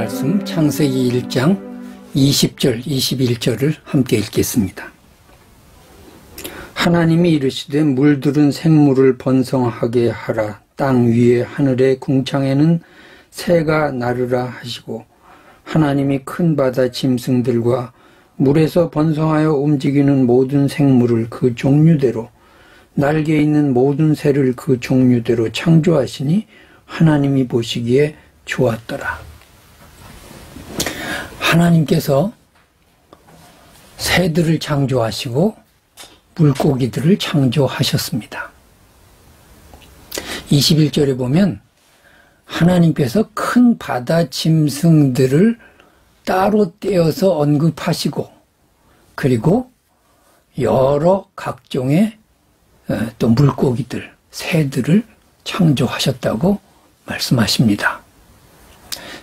말씀 창세기 1장 20절 21절을 함께 읽겠습니다. 하나님이 이르시되 물들은 생물을 번성하게 하라. 땅 위에 하늘의 궁창에는 새가 나르라 하시고 하나님이 큰 바다 짐승들과 물에서 번성하여 움직이는 모든 생물을 그 종류대로 날개 있는 모든 새를 그 종류대로 창조하시니 하나님이 보시기에 좋았더라. 하나님께서 새들을 창조하시고 물고기들을 창조하셨습니다. 21절에 보면 하나님께서 큰 바다 짐승들을 따로 떼어서 언급하시고 그리고 여러 각종의 또 물고기들, 새들을 창조하셨다고 말씀하십니다.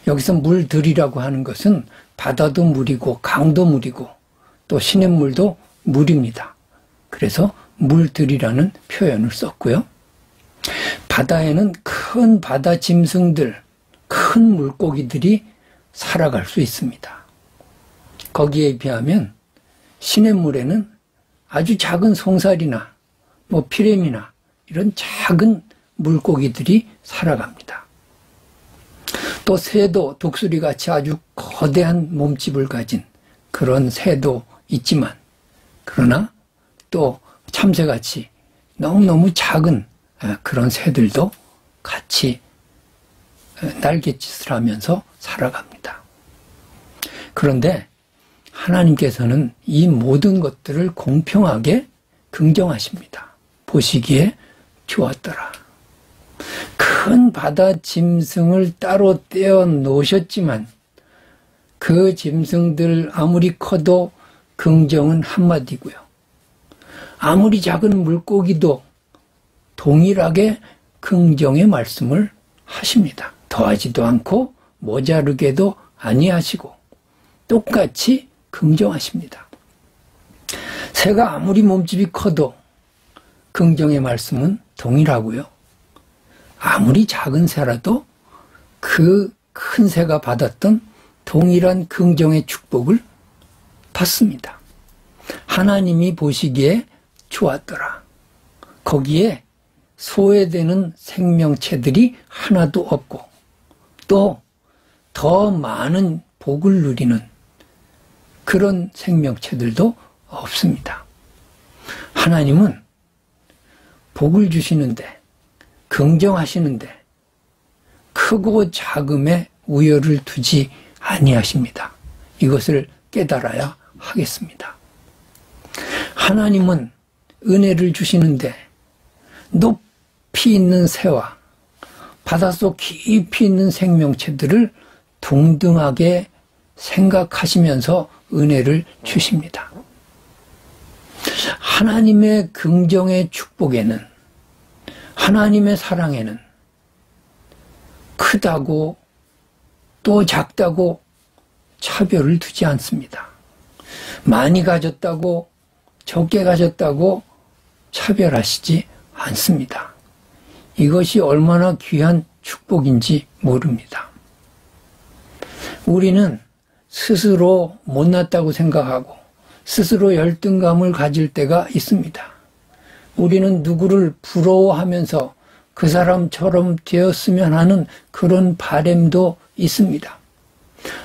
여기서 물들이라고 하는 것은 바다도 물이고 강도 물이고 또 시냇물도 물입니다. 그래서 물들이라는 표현을 썼고요. 바다에는 큰 바다 짐승들, 큰 물고기들이 살아갈 수 있습니다. 거기에 비하면 시냇물에는 아주 작은 송사리나 피레미나 이런 작은 물고기들이 살아갑니다. 또 새도 독수리같이 아주 거대한 몸집을 가진 그런 새도 있지만 그러나 또 참새같이 너무너무 작은 그런 새들도 같이 날갯짓을 하면서 살아갑니다. 그런데 하나님께서는 이 모든 것들을 공평하게 긍정하십니다. 보시기에 좋았더라. 큰 바다 짐승을 따로 떼어 놓으셨지만 그 짐승들 아무리 커도 긍정은 한마디고요. 아무리 작은 물고기도 동일하게 긍정의 말씀을 하십니다. 더하지도 않고 모자르게도 아니하시고 똑같이 긍정하십니다. 새가 아무리 몸집이 커도 긍정의 말씀은 동일하고요. 아무리 작은 새라도 그 큰 새가 받았던 동일한 긍정의 축복을 받습니다. 하나님이 보시기에 좋았더라. 거기에 소외되는 생명체들이 하나도 없고 또 더 많은 복을 누리는 그런 생명체들도 없습니다. 하나님은 복을 주시는데 긍정하시는데 크고 작음에 우열을 두지 아니하십니다. 이것을 깨달아야 하겠습니다. 하나님은 은혜를 주시는데 높이 있는 새와 바닷속 깊이 있는 생명체들을 동등하게 생각하시면서 은혜를 주십니다. 하나님의 긍정의 축복에는 하나님의 사랑에는 크다고 또 작다고 차별을 두지 않습니다. 많이 가졌다고 적게 가졌다고 차별하시지 않습니다. 이것이 얼마나 귀한 축복인지 모릅니다. 우리는 스스로 못났다고 생각하고 스스로 열등감을 가질 때가 있습니다. 우리는 누구를 부러워하면서 그 사람처럼 되었으면 하는 그런 바램도 있습니다.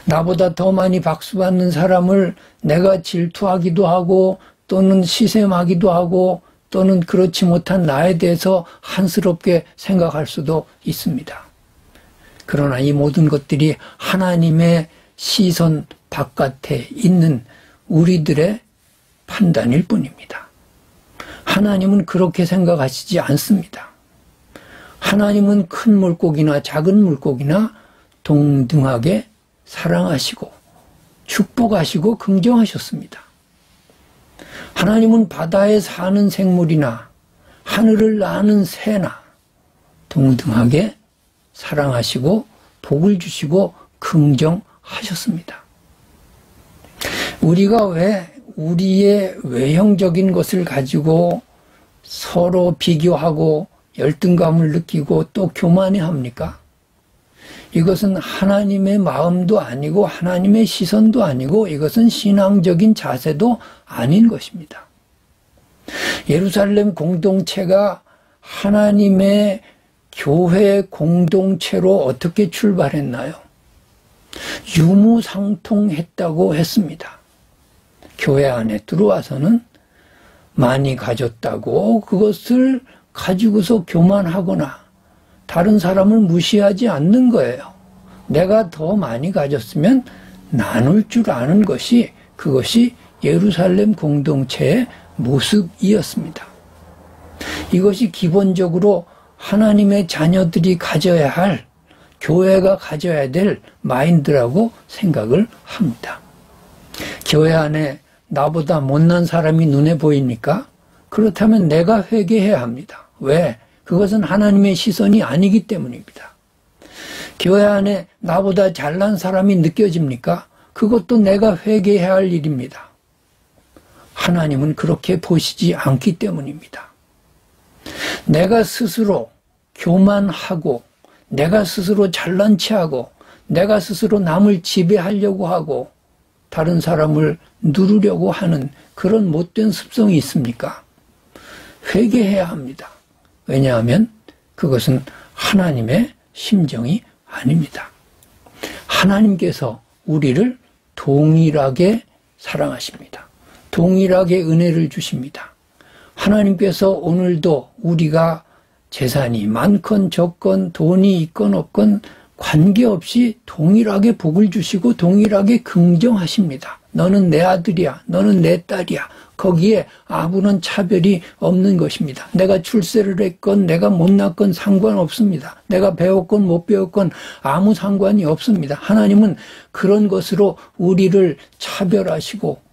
나보다 더 많이 박수받는 사람을 내가 질투하기도 하고 또는 시샘하기도 하고 또는 그렇지 못한 나에 대해서 한스럽게 생각할 수도 있습니다. 그러나 이 모든 것들이 하나님의 시선 바깥에 있는 우리들의 판단일 뿐입니다. 하나님은 그렇게 생각하시지 않습니다. 하나님은 큰 물고기나 작은 물고기나 동등하게 사랑하시고 축복하시고 긍정하셨습니다. 하나님은 바다에 사는 생물이나 하늘을 나는 새나 동등하게 사랑하시고 복을 주시고 긍정하셨습니다. 우리가 왜 우리의 외형적인 것을 가지고 서로 비교하고 열등감을 느끼고 또 교만해 합니까? 이것은 하나님의 마음도 아니고 하나님의 시선도 아니고 이것은 신앙적인 자세도 아닌 것입니다. 예루살렘 공동체가 하나님의 교회 공동체로 어떻게 출발했나요? 유무상통했다고 했습니다. 교회 안에 들어와서는 많이 가졌다고 그것을 가지고서 교만하거나 다른 사람을 무시하지 않는 거예요. 내가 더 많이 가졌으면 나눌 줄 아는 것이 그것이 예루살렘 공동체의 모습이었습니다. 이것이 기본적으로 하나님의 자녀들이 가져야 할, 교회가 가져야 될 마인드라고 생각을 합니다. 교회 안에 나보다 못난 사람이 눈에 보입니까? 그렇다면 내가 회개해야 합니다. 왜? 그것은 하나님의 시선이 아니기 때문입니다. 교회 안에 나보다 잘난 사람이 느껴집니까? 그것도 내가 회개해야 할 일입니다. 하나님은 그렇게 보시지 않기 때문입니다. 내가 스스로 교만하고 내가 스스로 잘난 체하고 내가 스스로 남을 지배하려고 하고 다른 사람을 누르려고 하는 그런 못된 습성이 있습니까? 회개해야 합니다. 왜냐하면 그것은 하나님의 심정이 아닙니다. 하나님께서 우리를 동일하게 사랑하십니다. 동일하게 은혜를 주십니다. 하나님께서 오늘도 우리가 재산이 많건 적건 돈이 있건 없건 관계없이 동일하게 복을 주시고 동일하게 긍정하십니다. 너는 내 아들이야. 너는 내 딸이야. 거기에 아무런 차별이 없는 것입니다. 내가 출세를 했건 내가 못 났건 상관없습니다. 내가 배웠건 못 배웠건 아무 상관이 없습니다. 하나님은 그런 것으로 우리를 차별하시고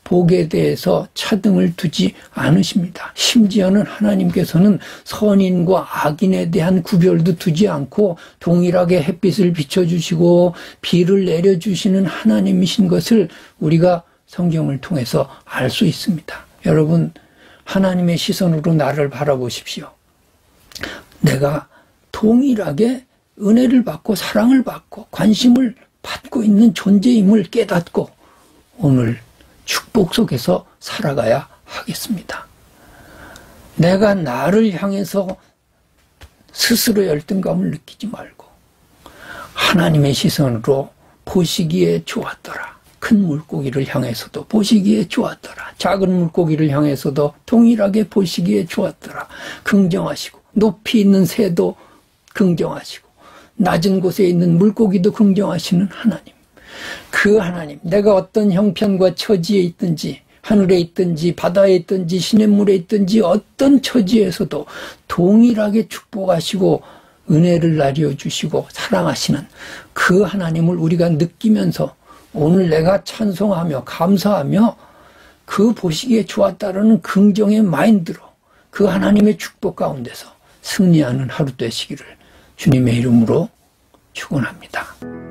복에 대해서 차등을 두지 않으십니다. 심지어는 하나님께서는 선인과 악인에 대한 구별도 두지 않고 동일하게 햇빛을 비춰주시고 비를 내려주시는 하나님이신 것을 우리가 성경을 통해서 알 수 있습니다. 여러분, 하나님의 시선으로 나를 바라보십시오. 내가 동일하게 은혜를 받고 사랑을 받고 관심을 받고 있는 존재임을 깨닫고 오늘 축복 속에서 살아가야 하겠습니다. 내가 나를 향해서 스스로 열등감을 느끼지 말고 하나님의 시선으로 보시기에 좋았더라. 큰 물고기를 향해서도 보시기에 좋았더라. 작은 물고기를 향해서도 동일하게 보시기에 좋았더라. 긍정하시고 높이 있는 새도 긍정하시고 낮은 곳에 있는 물고기도 긍정하시는 하나님. 그 하나님, 내가 어떤 형편과 처지에 있든지 하늘에 있든지 바다에 있든지 시냇물에 있든지 어떤 처지에서도 동일하게 축복하시고 은혜를 나뉘어주시고 사랑하시는 그 하나님을 우리가 느끼면서 오늘 내가 찬송하며 감사하며 그 보시기에 좋았다라는 긍정의 마인드로 그 하나님의 축복 가운데서 승리하는 하루 되시기를 주님의 이름으로 축원합니다.